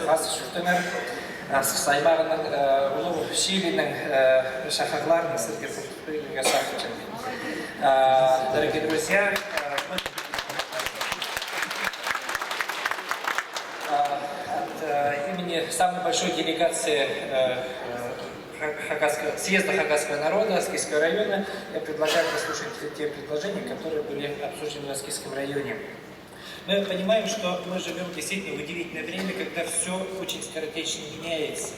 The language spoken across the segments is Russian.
хас шүртенер саймарының улу Чилиның шахарларын сізге сақтырып. Дорогие друзья, от имени самой большой делегации съезда хакасского народа Аскизского района я предлагаю послушать те предложения, которые были обсуждены в Аскизском районе. Мы понимаем, что мы живем действительно в удивительное время, когда все очень скоротечно меняется.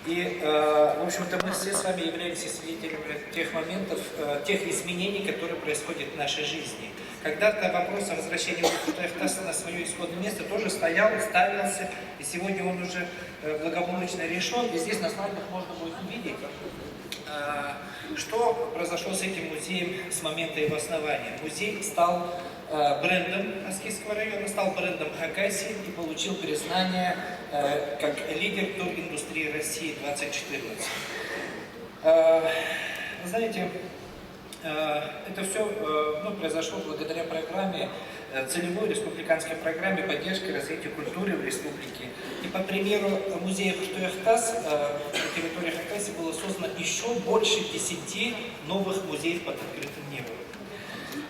И, в общем-то, мы все с вами являемся свидетелями тех моментов, тех изменений, которые происходят в нашей жизни. Когда-то вопрос о возвращении Хактаса на свое исходное место тоже ставился, и сегодня он уже благополучно решен. И здесь на слайдах можно будет увидеть, что произошло с этим музеем с момента его основания. Музей стал брендом Аскизского района, стал брендом Хакасии и получил признание как лидер туриндустрии России 2014. Вы знаете, это все произошло благодаря программе, целевой республиканской программе поддержки развития культуры в республике. И по примеру музея Хактас на территории Хакасии было создано еще больше 10 новых музеев под открытым небом.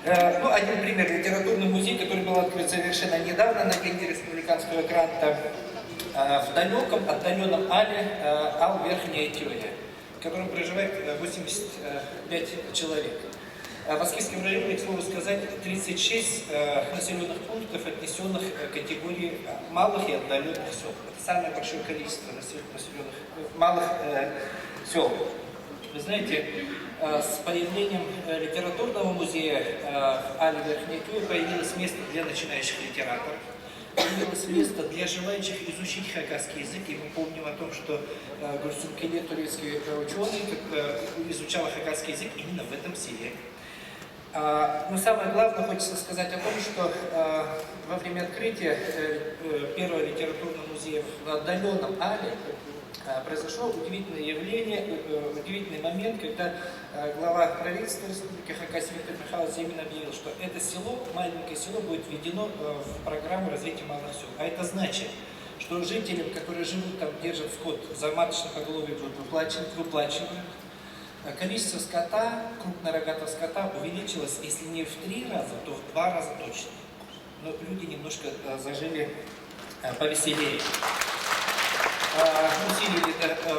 Один пример. Литературный музей, который был открыт совершенно недавно на деньги республиканского гранта в далеком, отдаленном Ал-Верхняя Тёя, в котором проживает 85 человек. В Аскизском районе, к слову сказать, 36 населенных пунктов, отнесенных к категории малых и отдаленных сел. Это самое большое количество населенных малых сел. Вы знаете, с появлением литературного музея в Аль-Верхней Тёе появилось место для начинающих литераторов, появилось место для желающих изучить хакасский язык. И мы помним о том, что Гульсумкеле, турецкий ученый, изучал хакасский язык именно в этом селе. Но самое главное, хочется сказать о том, что во время открытия первого литературного музея в отдаленном Але произошло удивительное явление, удивительный момент, когда глава правительства Республики Хакасия Виктор Михайлович именно объявил, что это село, маленькое село, будет введено в программу развития малых сел. А это значит, что жителям, которые живут там, держат скот, за маточное поголовье будут выплачивают. Количество скота, крупнорогатого скота увеличилось, если не в 3 раза, то в 2 раза точно. Но люди немножко зажили повеселее.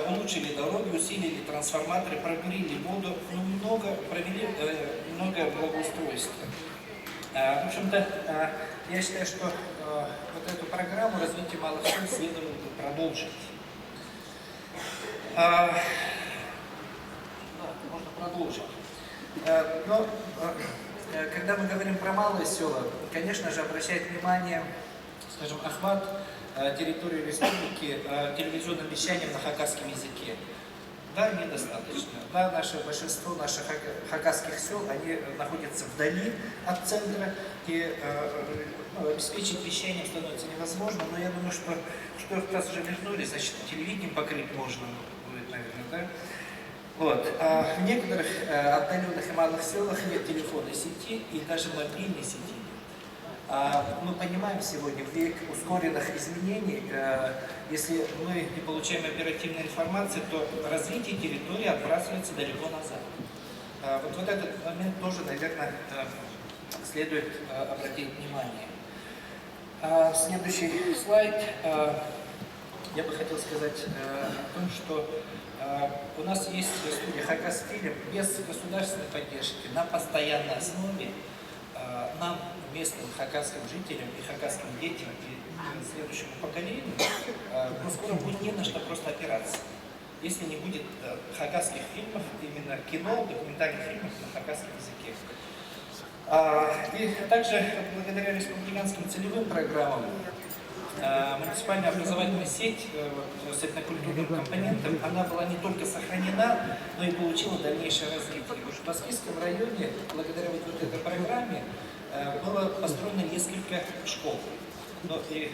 Улучшили дороги, усилили трансформаторы, прогрели воду, провели много благоустройства. В общем-то, я считаю, что вот эту программу развития малых сел следует продолжить. Можно продолжить. Но когда мы говорим про малые села, конечно же, обращает внимание, скажем, охват территории республики телевизионным вещанием на хакасском языке. Да, недостаточно. Да, большинство наших хакасских сел, они находятся вдали от центра, и обеспечить вещанием становится невозможно, но я думаю, что их раз уже вернули, значит, телевидением покрыть можно будет, наверное, да? Вот. В некоторых отдаленных и малых селах нет телефонной сети и даже мобильной сети. Мы понимаем сегодня, в век ускоренных изменений, если мы не получаем оперативной информации, то развитие территории отбрасывается далеко назад. Вот этот момент тоже, наверное, следует обратить внимание. Следующий слайд. Я бы хотел сказать о том, что у нас есть студия Хакасфильм без государственной поддержки, на постоянной основе. Нам, местным хакасским жителям и хакасским детям и следующему поколению, скоро будет не на что просто опираться, если не будет хакасских фильмов, именно кино, документальных фильмов на хакасском языке. И также благодаря республиканским целевым программам муниципальная образовательная сеть с этнокультурным компонентом, она была не только сохранена, но и получила дальнейшее развитие. В Аскизском районе, благодаря вот этой программе, было построено несколько школ. Но и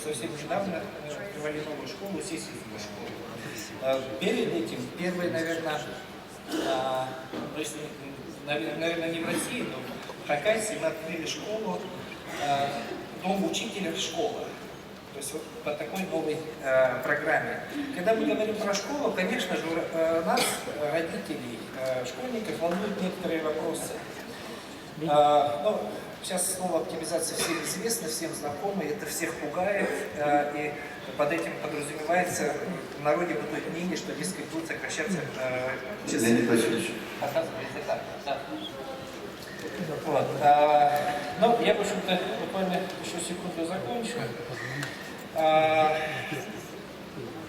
совсем недавно открывали новую школу, сельскую школу. Перед этим, первый, наверное, наверное, не в России, но в Хакасии мы открыли школу, дом учителя школа. То есть вот по такой новой программе. Когда мы говорим про школу, конечно же, нас, родителей, школьников, волнуют некоторые вопросы. Ну, сейчас слово оптимизация всем известно, всем знакомо, это всех пугает, и под этим подразумевается в народе бытует мнение, что, дескать, будут сокращаться часы. Оказывается так, да. Вот. Ну, я, в общем-то, буквально еще секунду закончу.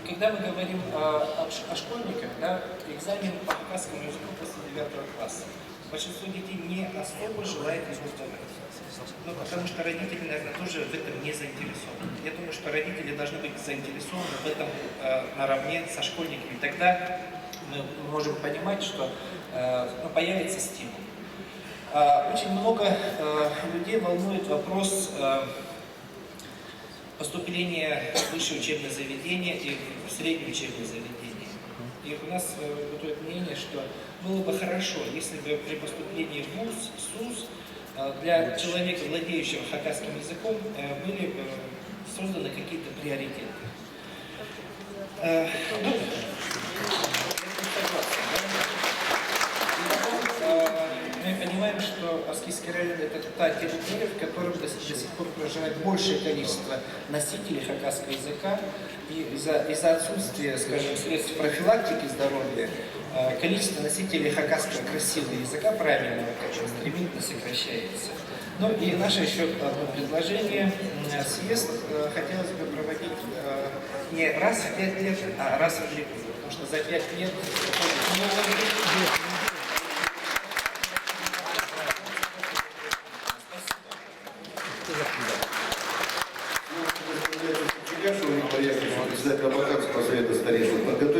Когда мы говорим о школьниках, да, экзамен по хакасскому языку после 9 класса, большинство детей не особо желает его сдавать. Ну, потому что родители, наверное, тоже в этом не заинтересованы. Я думаю, что родители должны быть заинтересованы в этом наравне со школьниками. Тогда мы можем понимать, что появится стимул. Очень много людей волнует вопрос поступления в высшее учебное заведение и в среднее учебное заведение. И у нас бытует мнение, что было бы хорошо, если бы при поступлении в ВУЗ, СУЗ, для человека, владеющего хакасским языком, были созданы какие-то приоритеты. Мы понимаем, что Аскизский район – это та территория, в которой до сих пор проживает большее количество носителей хакасского языка, и из-за отсутствия, скажем, средств профилактики здоровья, количество носителей хакасского красивого языка, правильного, стремительно сокращается. Ну и наше еще одно предложение. Съезд хотелось бы проводить не раз в 5 лет, а раз в 3 года, потому что за 5 лет председатель Абаканского совета старейшин подготовить